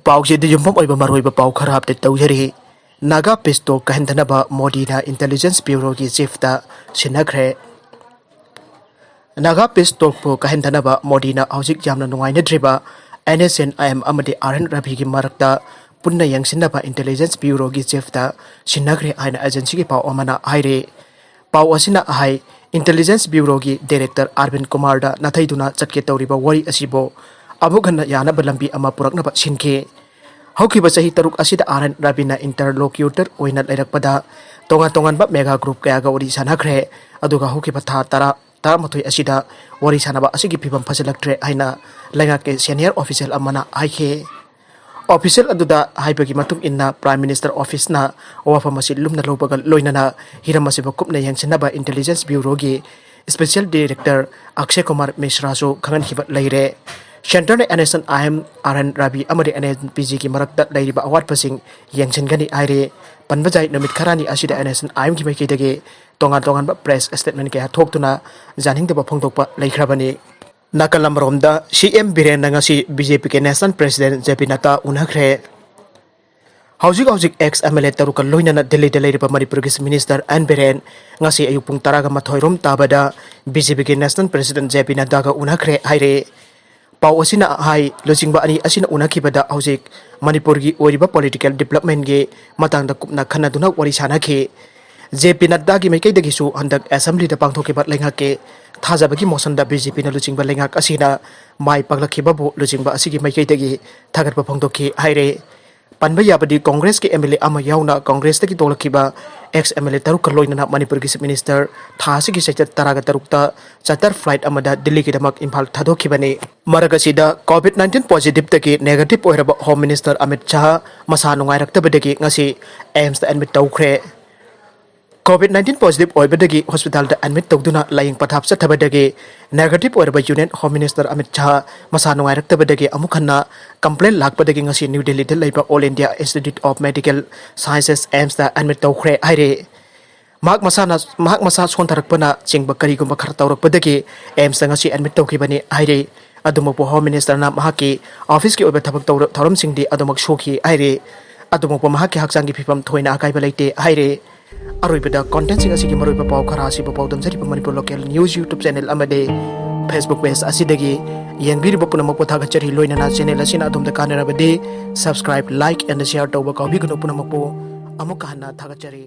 पाउसे युम्फम ओइबा मरोइबा पाउ खरा update तौजरी Naga पिस्तो कहंदनबा मोदीना intelligence bureau की चीफ दा सिन्नखरे नागा पिस्तो को कहंदनबा मोदीना हौजिक यामना नुंगाइनद्रिबा NSNIM अमदि आरन रवि की मरकता पुन्ना यंगसिनबा इंटेलिजेंस ब्यूरो की चीफ दा सिन्नखरे आइना एजेंसी की पाउ अमना हाइरे पाउ असिना हाई इंटेलिजेंस ब्यूरो की डायरेक्टर अरविंद कुमार दा नथैदुना चटके तौरिबा वरी असिबो अमुगन यानबा लंबी अमा पुरकनबा सिनखे हौखिबा चही तरुक असिदा आरन Ravina interlocutor ओइना लेरकपदा तोंगा तोंगानबा mega group कयागा worry सानखरे अदुगा हौखिबा था तरामथोय असिदा वरी सानबा असिगी फिबम फजलक्ट्रे हाइना लैंगा के सीनियर ऑफिशियल अमना हाइखे ऑफिशियल अदुदा हाइबगी मतुंग इन्ना प्राइम मिनिस्टर ऑफिस ना वाफम असि लुमना लोबगा लोइनाना हिरम असिबा कुपना यंगसिनबा इंटेलिजेंस ब्यूरो की स्पेशल डायरेक्टर अक्षय कुमार मिश्रा सो खंगनखिबा लैरे सेंटर ने NSNIM आरन रवि अमदि NNPG की मरकता लैरिबा अवाटपसिंग यंगसिनगनी आइरे पनबजाई नमित खरानी असिदा NSNIM की माइकैदगे तोंगान तोंगान प्रेस स्टेटमेंट कया थोक्तुना जानिंगदबा फोंदोकपा लैख्राबनी नाकलमरोमदा CM बिरेन ngasi BJP के national president JP Nadda Unakhre हौजिक एक्स MLA तरुक लोइनना दिल्ली लैरिबा मणिपुर की मिनिस्टर एन बिरेन ngasi अयुक पुंग 12 रोम ताबदा BJP के नेशनल प्रेसिडेंट JP Nadda का Unakhre हाइरे पाउ असिना हाई लुचिंगबा अनि असिना उनाखिबदा हौजिक मणिपुर की ओइरिबा पॉलिटिकल डेवलपमेंट के मतंग दा कुपना खनादुना वरी सानाखे JP Nadda की माइकैदगिसु हंदक असेंबली दा पांगथोकिबा लैंगा के थाजाबगी मोशन दा BJP ना लुचिंगबा लैंगा असिना माइ पागलखिबाबु लुचिंगबा असिगी माइकैदगी थागरबा फोंदोखि हाइरे पनबा याबदी कांग्रेस के MLA अमा याउना कांग्रेस तकी तोलखिबा एक्स MLA तरुक लोइनना मणिपुर की मिनिस्टर थासिगी सेक्टर तरागा तरुकता चार्टर फ्लाइट अमदा दिल्ली की दमक इम्फाल थादोखिबने मरगसिदा COVID-19 पॉजिटिव तकी नेगेटिव ओइरबा होम मिनिस्टर अमित शाह मसा नुंगाइरक्तबदगी ngasi AIIMS दा एडमिट तौखरे COVID-19 पॉजिटिव ओइबदगी हॉस्पिटल दा एडमिट तौदुना लाइंग पथाप चथबदगी नेगेटिव ओइरबा union home minister Amit Shah मसा नुंगाइरक्तबदगी अमुखन्ना कंप्लेन लाखपदगी ngasi न्यू दिल्ली दा लैबा All India Institute of Medical Sciences AIIMS दा एडमिट तौखरे हाइरे माक मसा सोंथरकपना चिंगबा करिगुंबा खर तौरकपदगी AIIMS दा ngasi एडमिट तौखिबनी हाइरे अदुमपो होम मिनिस्टर ना महाकी ऑफिस की ओइबा थबक थौरम सिंगदी अदुमक सोखी हाइरे अदुमपो महाकी हकचांगी फिफम थोइना अकाइबा लैते हाइरे अरोइबदा कंटेंट सिंग असिगी मरोइबा पाउ खरा असिबा पाउदम जरिबा Manipur local news YouTube channel अमदे Facebook पेज असिदगी यंगबिरिबा पुनमक पोथागचरी लोइनना चैनल असिना अदुमदा कानरबदे सब्सक्राइब लाइक एंड शेयर तौबा काउबिगनो पुनमक पो अमुक हन्ना थागचरी।